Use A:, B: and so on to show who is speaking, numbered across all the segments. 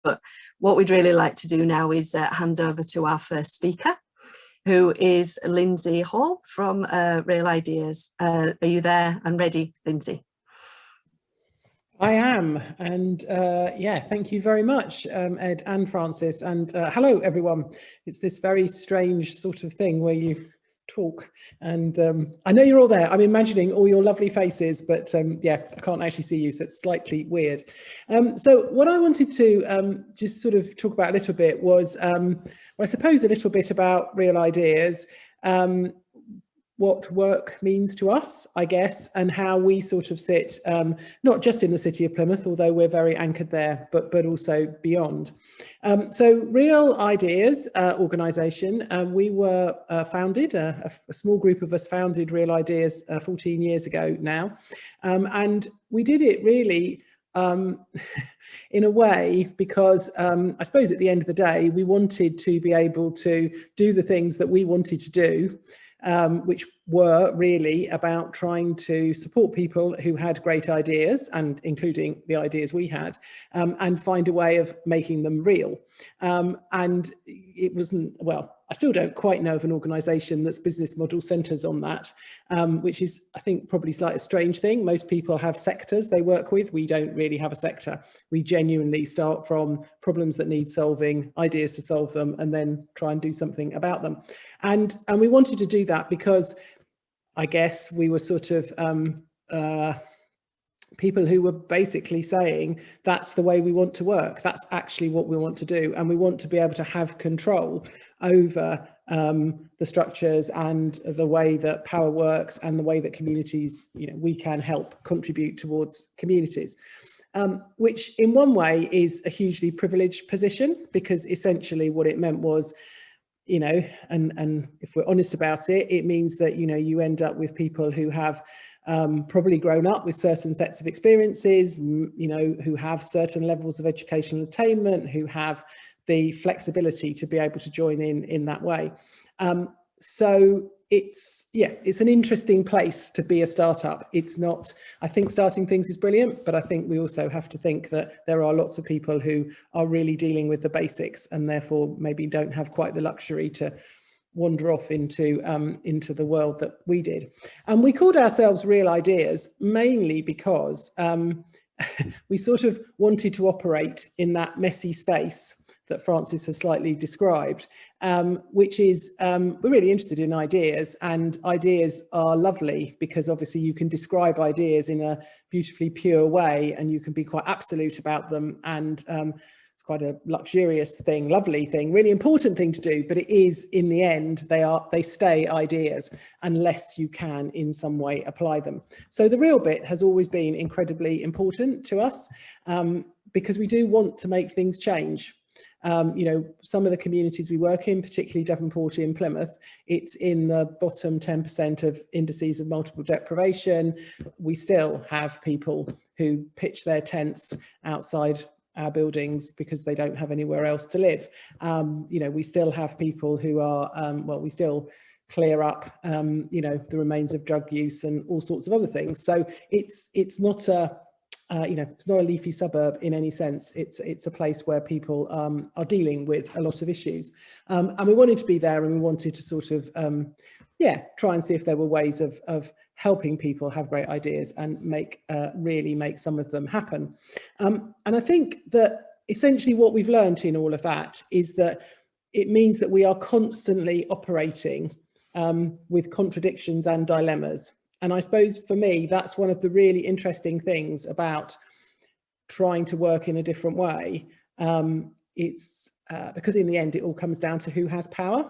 A: But what we'd really like to do now is hand over to our first speaker, who is Lindsey Hall from Real Ideas. Are you there and ready, Lindsey?
B: I am, and yeah, thank you very much, Ed and Francis, and hello everyone. It's this very strange sort of thing where you talk, and I know you're all there. I'm imagining all your lovely faces, but yeah, I can't actually see you, so it's slightly weird. So what I wanted to just sort of talk about a little bit was, well, I suppose a little bit about Real Ideas, what work means to us, I guess, and how we sort of sit, not just in the city of Plymouth, although we're very anchored there, but also beyond. So Real Ideas organisation, we were founded, a small group of us founded Real Ideas 14 years ago now, and we did it really in a way because I suppose at the end of the day, we wanted to be able to do the things that we wanted to do, which were really about trying to support people who had great ideas, and including the ideas we had, and find a way of making them real. And it wasn't, well, I still don't quite know of an organisation that's business model centres on that, which is, I think, probably slightly a strange thing. Most people have sectors they work with. We don't really have a sector. We genuinely start from problems that need solving, ideas to solve them, and then try and do something about them. And we wanted to do that because I guess we were sort of people who were basically saying that's the way we want to work. That's actually what we want to do. And we want to be able to have control over the structures and the way that power works and the way that communities, you know, we can help contribute towards communities. Which in one way is a hugely privileged position, because essentially what it meant was, you know, and if we're honest about it, it means that, you know, you end up with people who have probably grown up with certain sets of experiences, you know, who have certain levels of educational attainment, who have the flexibility to be able to join in that way. So it's, yeah, it's an interesting place to be a startup. It's not, I think starting things is brilliant, but I think we also have to think that there are lots of people who are really dealing with the basics and therefore maybe don't have quite the luxury to wander off into the world that we did. And we called ourselves Real Ideas mainly because we sort of wanted to operate in that messy space that Francis has slightly described, which is, we're really interested in ideas, and ideas are lovely because obviously you can describe ideas in a beautifully pure way and you can be quite absolute about them, and it's quite a luxurious thing, lovely thing, really important thing to do, but it is, in the end, they stay ideas unless you can in some way apply them. So the real bit has always been incredibly important to us, because we do want to make things change. You know, some of the communities we work in, particularly Devonport in Plymouth, it's in the bottom 10% of indices of multiple deprivation. We still have people who pitch their tents outside our buildings because they don't have anywhere else to live. You know, we still have people who are, well, we still clear up, you know, the remains of drug use and all sorts of other things. So it's not a, you know, it's not a leafy suburb in any sense. It's a place where people are dealing with a lot of issues. And we wanted to be there, and we wanted to sort of, yeah, try and see if there were ways of helping people have great ideas and really make some of them happen. And I think that essentially what we've learned in all of that is that it means that we are constantly operating with contradictions and dilemmas. And I suppose for me, that's one of the really interesting things about trying to work in a different way. It's because in the end, it all comes down to who has power,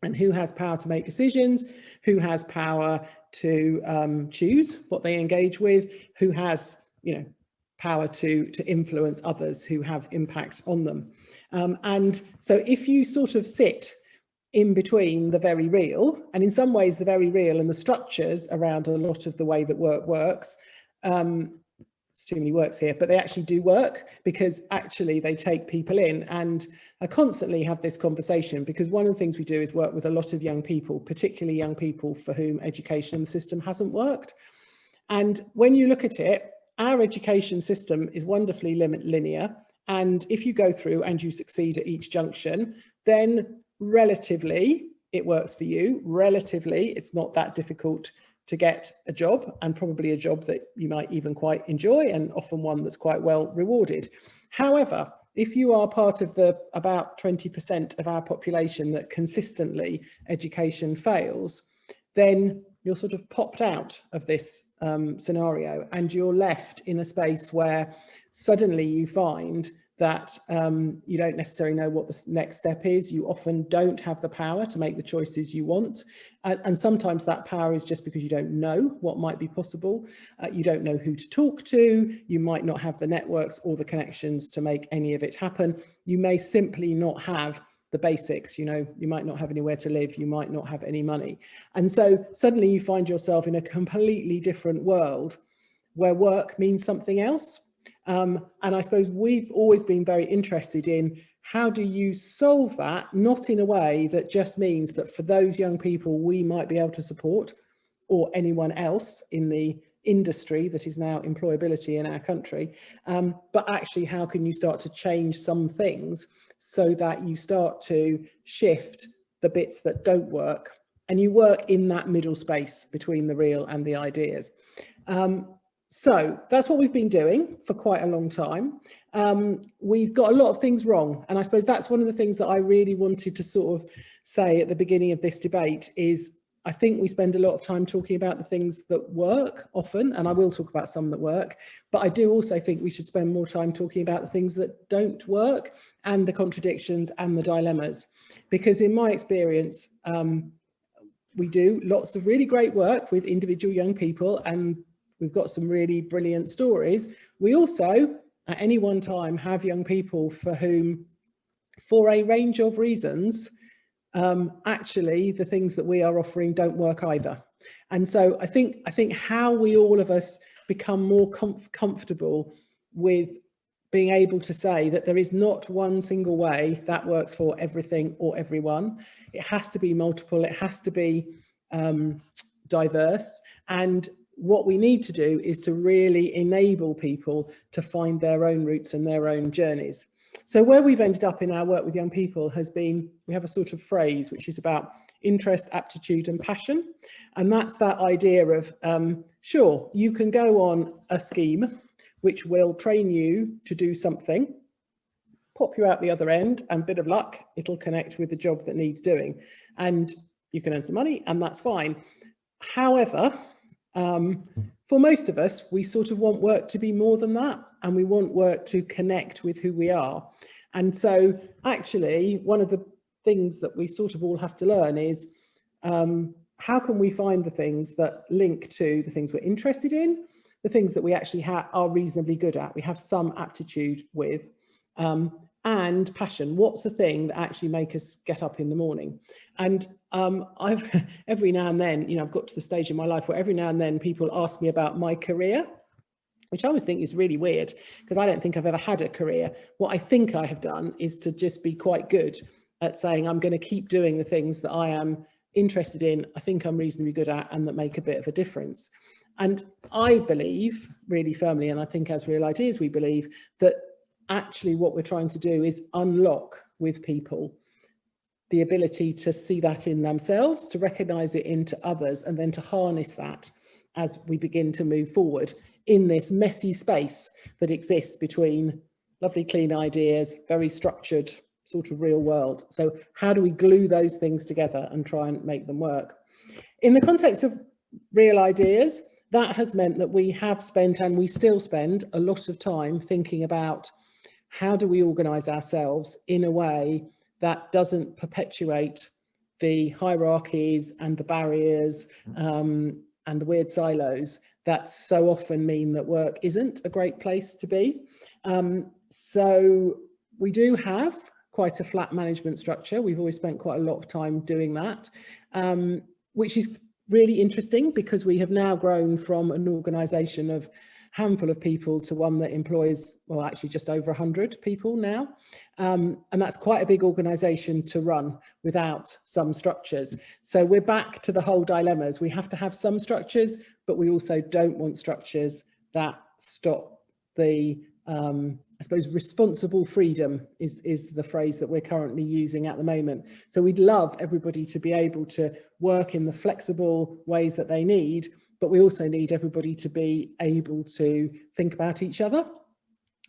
B: and who has power to make decisions, who has power to choose what they engage with, who has, you know, power to influence others who have impact on them. And so if you sort of sit in between the very real, and in some ways the very real and the structures around a lot of the way that work works, it's too many works here, but they actually do work because actually they take people in. And I constantly have this conversation because one of the things we do is work with a lot of young people, particularly young people for whom education in the system hasn't worked. And when you look at it, our education system is wonderfully linear. And if you go through and you succeed at each junction, then relatively it works for you. Relatively, it's not that difficult to get a job, and probably a job that you might even quite enjoy, and often one that's quite well rewarded. However, if you are part of the about 20% of our population that consistently education fails, then you're sort of popped out of this scenario, and you're left in a space where suddenly you find that you don't necessarily know what the next step is. You often don't have the power to make the choices you want. And sometimes that power is just because you don't know what might be possible. You don't know who to talk to. You might not have the networks or the connections to make any of it happen. You may simply not have the basics. You know, you might not have anywhere to live. You might not have any money. And so suddenly you find yourself in a completely different world where work means something else. And I suppose we've always been very interested in how do you solve that, not in a way that just means that for those young people we might be able to support, or anyone else in the industry that is now employability in our country, but actually how can you start to change some things so that you start to shift the bits that don't work, and you work in that middle space between the real and the ideas. So that's what we've been doing for quite a long time. We've got a lot of things wrong. And I suppose that's one of the things that I really wanted to sort of say at the beginning of this debate is I think we spend a lot of time talking about the things that work often, and I will talk about some that work, but I do also think we should spend more time talking about the things that don't work and the contradictions and the dilemmas. Because in my experience, we do lots of really great work with individual young people, and we've got some really brilliant stories. We also, at any one time, have young people for whom, for a range of reasons, actually the things that we are offering don't work either. And so I think how we all of us become more comfortable with being able to say that there is not one single way that works for everything or everyone. It has to be multiple, it has to be diverse, and what we need to do is to really enable people to find their own routes and their own journeys. So where we've ended up in our work with young people has been, we have a sort of phrase which is about interest, aptitude and passion. And that's that idea of, sure, you can go on a scheme which will train you to do something, pop you out the other end, and bit of luck, it'll connect with the job that needs doing. And you can earn some money and that's fine. However, for most of us, we sort of want work to be more than that, and we want work to connect with who we are. And so actually, one of the things that we sort of all have to learn is how can we find the things that link to the things we're interested in, the things that we actually are reasonably good at, we have some aptitude with, and passion. What's the thing that actually make us get up in the morning? And I've every now and then, you know, I've got to the stage in my life where every now and then people ask me about my career, which I always think is really weird because I don't think I've ever had a career. What I think I have done is to just be quite good at saying I'm going to keep doing the things that I am interested in, I think I'm reasonably good at, and that make a bit of a difference. And I believe really firmly, and I think as Real Ideas we believe, that actually what we're trying to do is unlock with people the ability to see that in themselves, to recognise it into others, and then to harness that as we begin to move forward in this messy space that exists between lovely clean ideas, very structured sort of real world. So how do we glue those things together and try and make them work? In the context of Real Ideas, that has meant that we have spent, and we still spend, a lot of time thinking about how do we organise ourselves in a way that doesn't perpetuate the hierarchies and the barriers and the weird silos that so often mean that work isn't a great place to be. So we do have quite a flat management structure. We've always spent quite a lot of time doing that, which is really interesting because we have now grown from an organisation of handful of people to one that employs, well, actually just over 100 people now. And that's quite a big organisation to run without some structures. So we're back to the whole dilemmas. We have to have some structures, but we also don't want structures that stop the I suppose responsible freedom is the phrase that we're currently using at the moment. So we'd love everybody to be able to work in the flexible ways that they need, but we also need everybody to be able to think about each other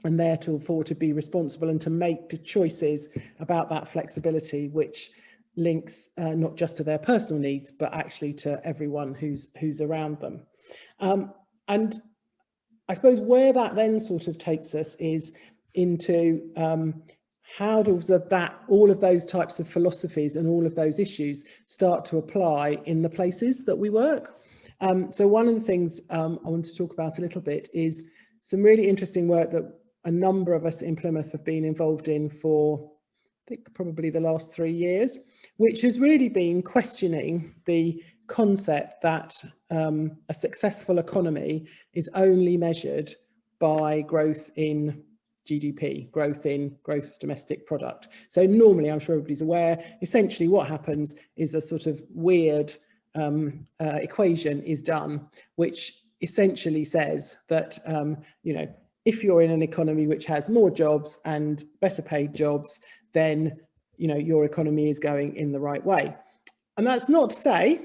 B: and therefore to be responsible and to make the choices about that flexibility, which links not just to their personal needs, but actually to everyone who's around them. And I suppose where that then sort of takes us is into how does that, all of those types of philosophies and all of those issues start to apply in the places that we work. So one of the things I want to talk about a little bit is some really interesting work that a number of us in Plymouth have been involved in for, I think, probably the last 3 years, which has really been questioning the concept that a successful economy is only measured by growth in GDP, growth in gross domestic product. So normally, I'm sure everybody's aware, essentially what happens is a sort of weird equation is done, which essentially says that, you know, if you're in an economy which has more jobs and better paid jobs, then, you know, your economy is going in the right way. And that's not to say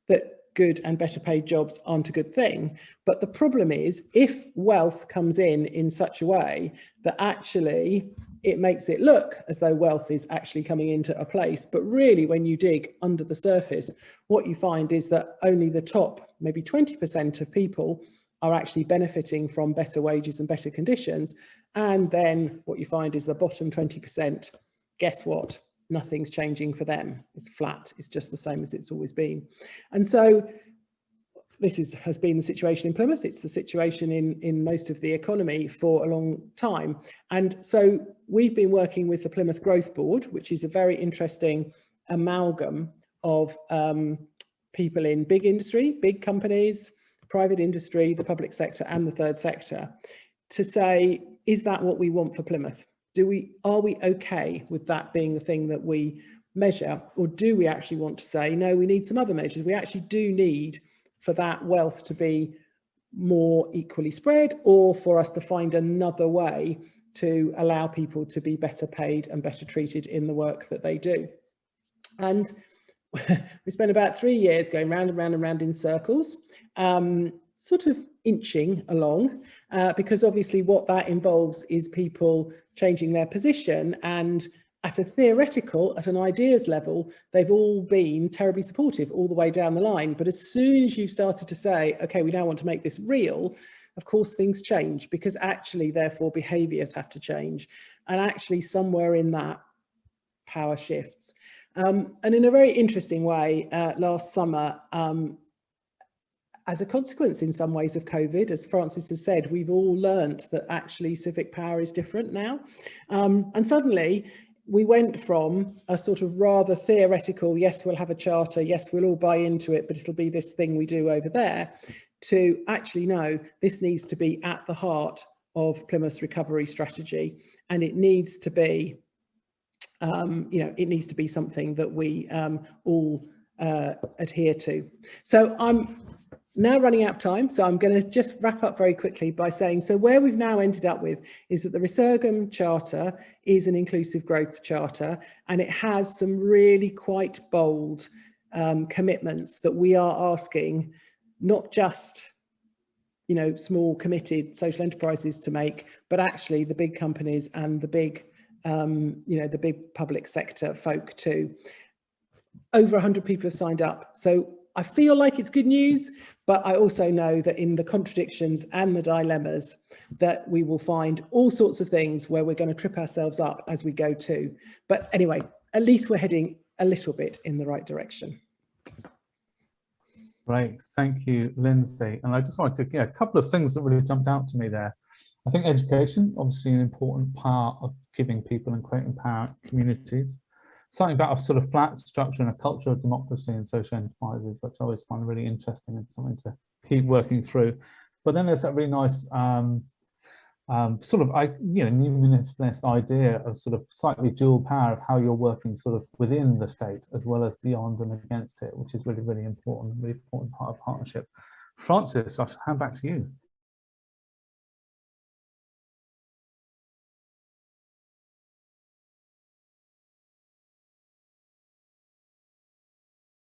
B: that good and better paid jobs aren't a good thing. But the problem is, if wealth comes in such a way that actually it makes it look as though wealth is actually coming into a place, but really when you dig under the surface, what you find is that only the top, maybe 20% of people are actually benefiting from better wages and better conditions. And then what you find is the bottom 20%, guess what? Nothing's changing for them. It's flat. It's just the same as it's always been. And so this has been the situation in Plymouth. It's the situation in most of the economy for a long time. And so we've been working with the Plymouth Growth Board, which is a very interesting amalgam of people in big industry, big companies, private industry, the public sector and the third sector, to say, is that what we want for Plymouth? Are we okay with that being the thing that we measure, or do we actually want to say, no, we need some other measures? We actually do need for that wealth to be more equally spread, or for us to find another way to allow people to be better paid and better treated in the work that they do. And we spent about 3 years going round and round and round in circles, sort of inching along, because obviously what that involves is people changing their position, and at a theoretical, at an ideas level, they've all been terribly supportive all the way down the line. But as soon as you've started to say, okay, we now want to make this real, of course things change, because actually therefore behaviours have to change, and actually somewhere in that power shifts. And in a very interesting way, last summer, as a consequence in some ways of COVID, as Francis has said, we've all learnt that actually civic power is different now. And suddenly we went from a sort of rather theoretical, yes, we'll have a charter, yes, we'll all buy into it, but it'll be this thing we do over there, to actually, no, this needs to be at the heart of Plymouth's recovery strategy. And it needs to be, you know, it needs to be something that we all adhere to. So I'm now running out of time, so I'm going to just wrap up very quickly by saying, so where we've now ended up with is that the Resurgam Charter is an inclusive growth charter, and it has some really quite bold commitments that we are asking not just, you know, small committed social enterprises to make, but actually the big companies and the big, you know, the big public sector folk too. Over 100 people have signed up. So I feel like it's good news, but I also know that in the contradictions and the dilemmas that we will find all sorts of things where we're going to trip ourselves up as we go too. But anyway, at least we're heading a little bit in the right direction.
C: Great, thank you, Lindsay. And I just wanted to, a couple of things that really jumped out to me there. I think education, obviously an important part of giving people and creating power communities. Something about a sort of flat structure and a culture of democracy and social enterprises, which I always find really interesting and something to keep working through. But then there's that really nice sort of, you know, numinous idea of sort of slightly dual power of how you're working sort of within the state as well as beyond and against it, which is really, really important part of partnership. Francis, I'll hand back to you.